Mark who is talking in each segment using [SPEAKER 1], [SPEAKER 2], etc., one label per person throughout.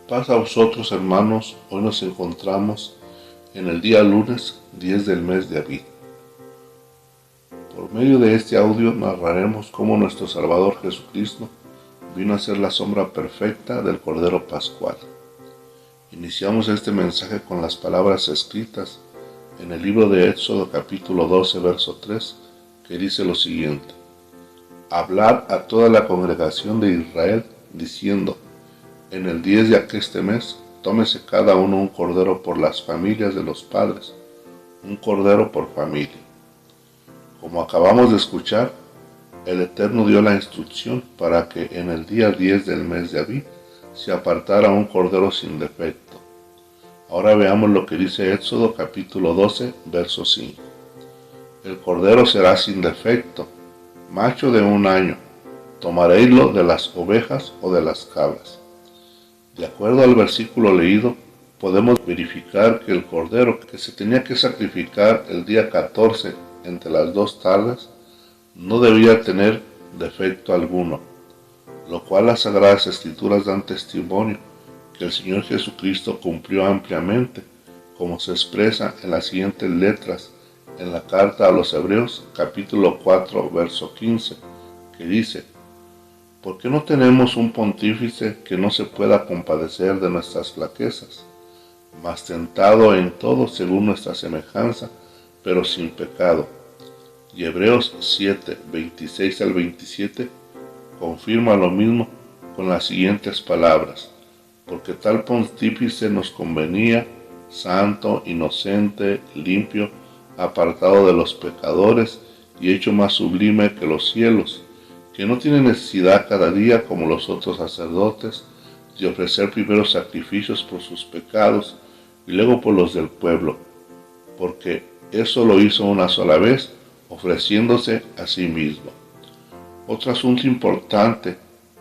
[SPEAKER 1] Paz a vosotros, hermanos. Hoy nos encontramos en el día lunes 10 del mes de Abib. Por medio de este audio narraremos cómo nuestro Salvador Jesucristo vino a ser la sombra perfecta del Cordero Pascual. Iniciamos este mensaje con las palabras escritas en el libro de Éxodo capítulo 12, verso 3, que dice lo siguiente: Hablad a toda la congregación de Israel, diciendo: en el 10 de aqueste mes, tómese cada uno un cordero por las familias de los padres, un cordero por familia. Como acabamos de escuchar, el Eterno dio la instrucción para que en el día 10 del mes de Abib se apartara un cordero sin defecto. Ahora veamos lo que dice Éxodo capítulo 12, verso 5. El cordero será sin defecto, macho de 1 año. Tomaréislo de las ovejas o de las cabras. De acuerdo al versículo leído, podemos verificar que el cordero que se tenía que sacrificar el día 14 entre las 2 tardes no debía tener defecto alguno, lo cual las Sagradas Escrituras dan testimonio que el Señor Jesucristo cumplió ampliamente, como se expresa en las siguientes letras en la carta a los Hebreos, capítulo 4, verso 15, que dice: ¿por qué no tenemos un pontífice que no se pueda compadecer de nuestras flaquezas, mas tentado en todo según nuestra semejanza, pero sin pecado? Y Hebreos 7, 26 al 27 confirma lo mismo con las siguientes palabras: porque tal pontífice nos convenía, santo, inocente, limpio, apartado de los pecadores y hecho más sublime que los cielos, que no tiene necesidad cada día, como los otros sacerdotes, de ofrecer primero sacrificios por sus pecados y luego por los del pueblo, porque eso lo hizo una sola vez, ofreciéndose a sí mismo. Otro asunto importante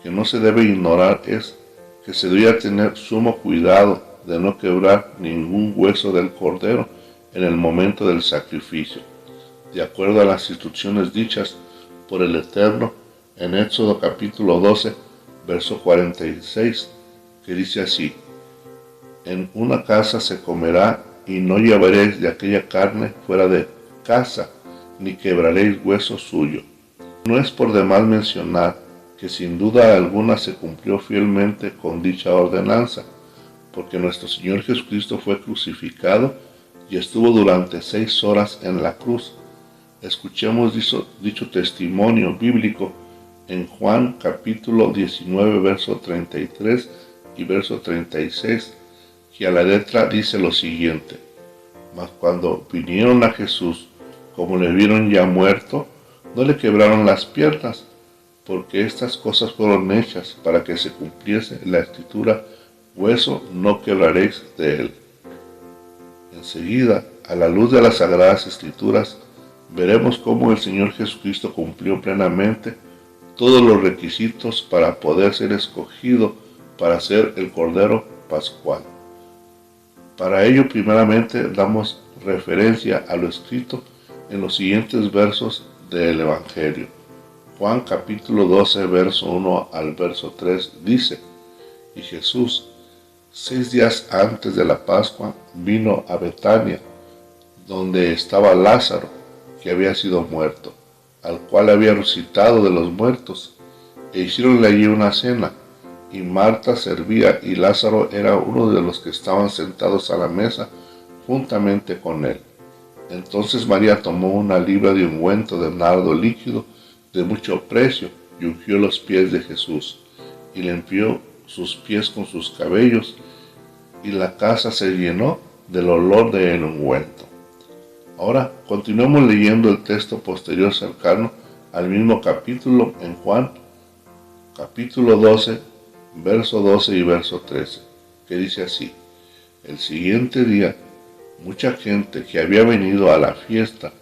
[SPEAKER 1] que no se debe ignorar es que se debía tener sumo cuidado de no quebrar ningún hueso del cordero en el momento del sacrificio, de acuerdo a las instrucciones dichas por el Eterno en Éxodo capítulo 12, verso 46, que dice así: en una casa se comerá, y no llevaréis de aquella carne fuera de casa, ni quebraréis hueso suyo. No es por demás mencionar que sin duda alguna se cumplió fielmente con dicha ordenanza, porque nuestro Señor Jesucristo fue crucificado y estuvo durante 6 horas en la cruz. Escuchemos dicho testimonio bíblico en Juan capítulo 19, verso 33 y verso 36, que a la letra dice lo siguiente: mas cuando vinieron a Jesús, como le vieron ya muerto, no le quebraron las piernas, porque estas cosas fueron hechas para que se cumpliese la escritura: hueso no quebraréis de él. Enseguida, a la luz de las Sagradas Escrituras, veremos cómo el Señor Jesucristo cumplió plenamente todos los requisitos para poder ser escogido para ser el Cordero Pascual. Para ello, primeramente, damos referencia a lo escrito en los siguientes versos del Evangelio. Juan capítulo 12, verso 1 al verso 3 dice: y Jesús, 6 días antes de la Pascua, vino a Betania, donde estaba Lázaro, que había sido muerto, al cual había resucitado de los muertos, e hicieronle allí una cena. Y Marta servía, y Lázaro era uno de los que estaban sentados a la mesa juntamente con él. Entonces María tomó una libra de ungüento de nardo líquido de mucho precio, y ungió los pies de Jesús, y limpió sus pies con sus cabellos, y la casa se llenó del olor del ungüento. Ahora continuemos leyendo el texto posterior cercano al mismo capítulo en Juan, capítulo 12, verso 12 y verso 13, que dice así: el siguiente día, mucha gente que había venido a la fiesta,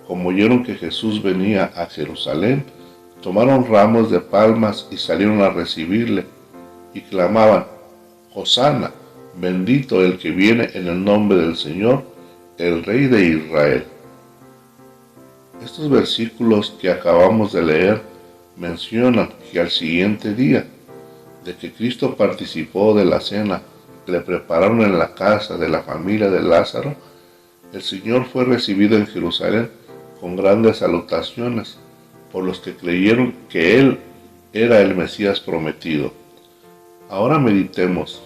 [SPEAKER 1] como oyeron que Jesús venía a Jerusalén, tomaron ramos de palmas y salieron a recibirle, y clamaban: Hosana, bendito el que viene en el nombre del Señor, el Rey de Israel. Estos versículos que acabamos de leer mencionan que al siguiente día, de que Cristo participó de la cena que le prepararon en la casa de la familia de Lázaro, el Señor fue recibido en Jerusalén con grandes salutaciones por los que creyeron que Él era el Mesías prometido. Ahora meditemos,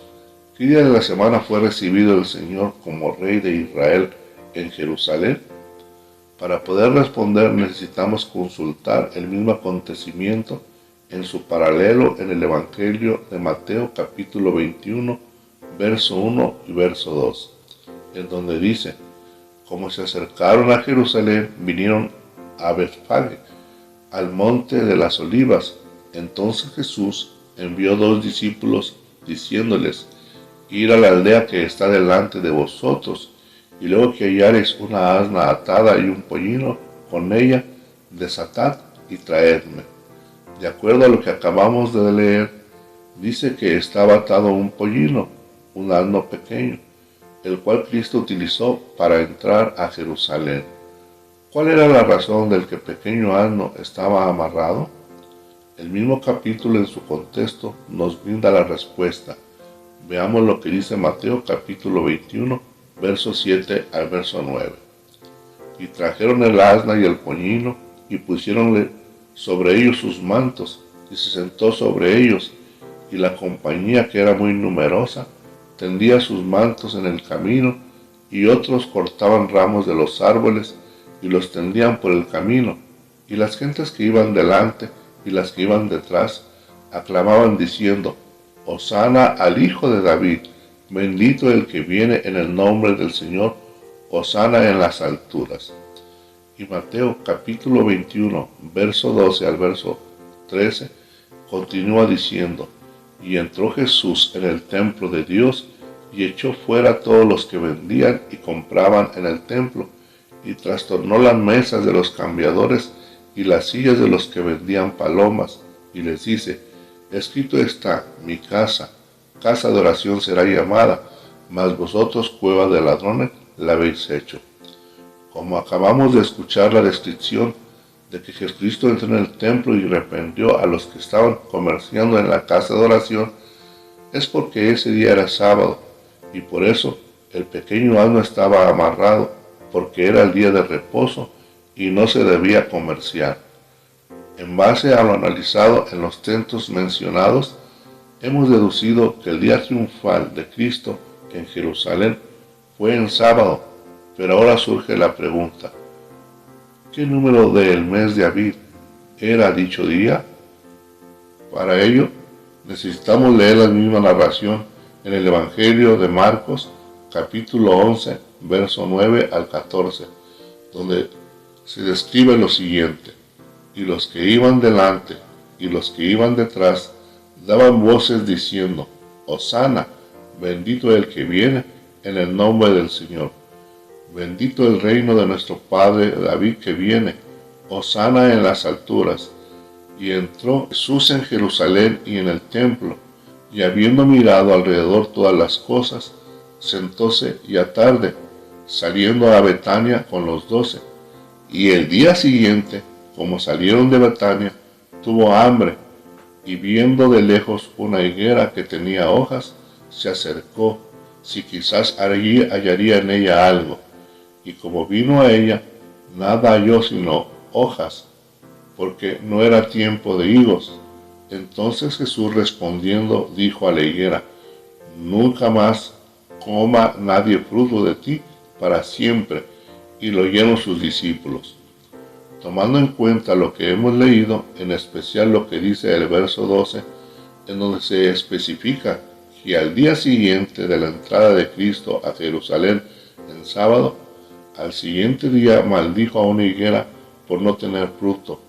[SPEAKER 1] ¿qué día de la semana fue recibido el Señor como Rey de Israel en Jerusalén? Para poder responder necesitamos consultar el mismo acontecimiento en su paralelo en el Evangelio de Mateo capítulo 21, verso 1 y verso 2, en donde dice: como se acercaron a Jerusalén, vinieron a Betfagé, al monte de las olivas. Entonces Jesús envió 2 discípulos, diciéndoles: ir a la aldea que está delante de vosotros, y luego que hallareis una asna atada y un pollino con ella, desatad y traedme. De acuerdo a lo que acabamos de leer, dice que estaba atado un pollino, un asno pequeño, el cual Cristo utilizó para entrar a Jerusalén. ¿Cuál era la razón del que pequeño asno estaba amarrado? El mismo capítulo en su contexto nos brinda la respuesta. Veamos lo que dice Mateo capítulo 21, verso 7 al verso 9. Y trajeron el asna y el pollino, y pusiéronle sobre ellos sus mantos, y se sentó sobre ellos, y la compañía, que era muy numerosa, tendía sus mantos en el camino, y otros cortaban ramos de los árboles y los tendían por el camino, y las gentes que iban delante y las que iban detrás aclamaban diciendo: Hosana al Hijo de David, bendito el que viene en el nombre del Señor, hosana en las alturas. Y Mateo capítulo 21, verso 12 al verso 13, continúa diciendo: y entró Jesús en el templo de Dios, y echó fuera a todos los que vendían y compraban en el templo, y trastornó las mesas de los cambiadores y las sillas de los que vendían palomas, y les dice: escrito está, mi casa, casa de oración será llamada, mas vosotros cueva de ladrones la habéis hecho. Como acabamos de escuchar la descripción de que Jesucristo entró en el templo y reprendió a los que estaban comerciando en la casa de oración, es porque ese día era sábado, y por eso el pequeño asno estaba amarrado, porque era el día de reposo y no se debía comerciar. En base a lo analizado en los textos mencionados, hemos deducido que el día triunfal de Cristo en Jerusalén fue en sábado, pero ahora surge la pregunta: ¿qué número del mes de Abib era dicho día? Para ello, necesitamos leer la misma narración en el Evangelio de Marcos, capítulo 11, verso 9 al 14, donde se describe lo siguiente: y los que iban delante y los que iban detrás daban voces diciendo: Hosana, bendito el que viene en el nombre del Señor. Bendito el reino de nuestro Padre David que viene, hosana en las alturas. Y entró Jesús en Jerusalén y en el templo, y habiendo mirado alrededor todas las cosas, sentóse, y a tarde, saliendo a Betania con los 12. Y el día siguiente, como salieron de Betania, tuvo hambre, y viendo de lejos una higuera que tenía hojas, se acercó, si quizás allí hallaría en ella algo. Y como vino a ella, nada halló sino hojas, porque no era tiempo de higos. Entonces Jesús respondiendo dijo a la higuera: nunca más coma nadie fruto de ti para siempre. Y lo oyeron sus discípulos. Tomando en cuenta lo que hemos leído, en especial lo que dice el verso 12, en donde se especifica que al día siguiente de la entrada de Cristo a Jerusalén en sábado, al siguiente día maldijo a una higuera por no tener fruto.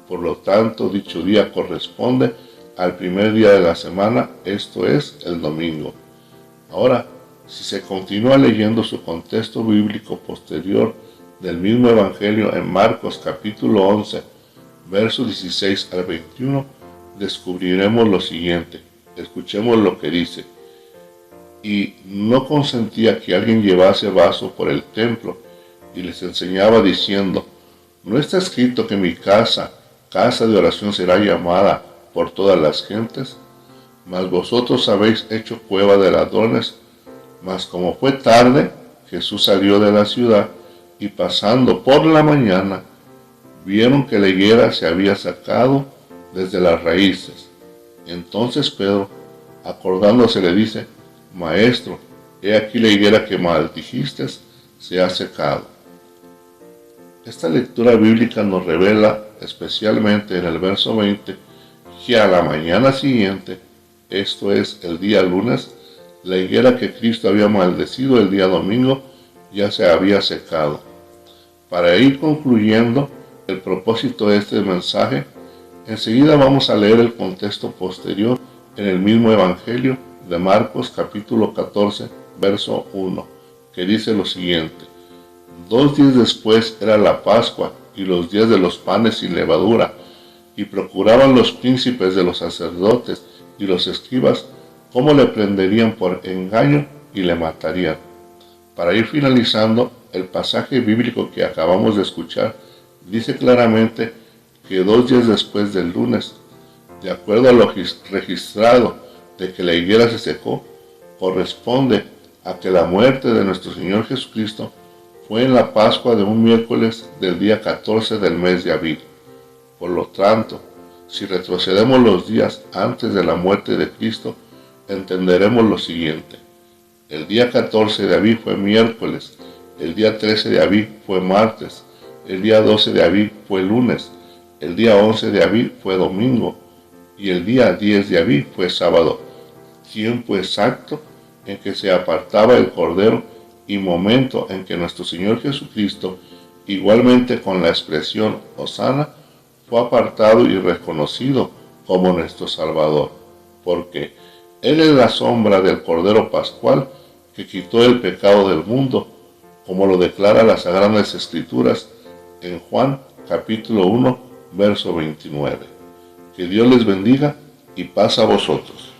[SPEAKER 1] Por lo tanto, dicho día corresponde al primer día de la semana, esto es, el domingo. Ahora, si se continúa leyendo su contexto bíblico posterior del mismo Evangelio en Marcos capítulo 11, versos 16 al 21, descubriremos lo siguiente. Escuchemos lo que dice: y no consentía que alguien llevase vaso por el templo, y les enseñaba diciendo: ¿no está escrito que mi casa, casa de oración será llamada por todas las gentes? mas vosotros habéis hecho cueva de ladrones. Mas como fue tarde, Jesús salió de la ciudad, y pasando por la mañana, vieron que la higuera se había sacado desde las raíces. Entonces Pedro, acordándose, le dice: Maestro, he aquí la higuera que maldijiste se ha secado. Esta lectura bíblica nos revela, especialmente en el verso 20, que a la mañana siguiente, esto es el día lunes, la higuera que Cristo había maldecido el día domingo ya se había secado. Para ir concluyendo el propósito de este mensaje, enseguida vamos a leer el contexto posterior en el mismo Evangelio de Marcos capítulo 14, verso 1, que dice lo siguiente: 2 días después era la Pascua y los días de los panes sin levadura, y procuraban los príncipes de los sacerdotes y los escribas cómo le prenderían por engaño y le matarían. Para ir finalizando, el pasaje bíblico que acabamos de escuchar dice claramente que 2 días después del lunes, de acuerdo a lo registrado de que la higuera se secó, corresponde a que la muerte de nuestro Señor Jesucristo fue en la Pascua de un miércoles del día 14 del mes de Abib. Por lo tanto, si retrocedemos los días antes de la muerte de Cristo, entenderemos lo siguiente: el día 14 de Abib fue miércoles, el día 13 de Abib fue martes, el día 12 de Abib fue lunes, el día 11 de Abib fue domingo y el día 10 de Abib fue sábado, tiempo exacto en que se apartaba el Cordero y momento en que nuestro Señor Jesucristo, igualmente con la expresión Hosana, fue apartado y reconocido como nuestro Salvador, porque Él es la sombra del Cordero Pascual que quitó el pecado del mundo, como lo declara las Sagradas Escrituras en Juan capítulo 1, verso 29. Que Dios les bendiga y paz a vosotros.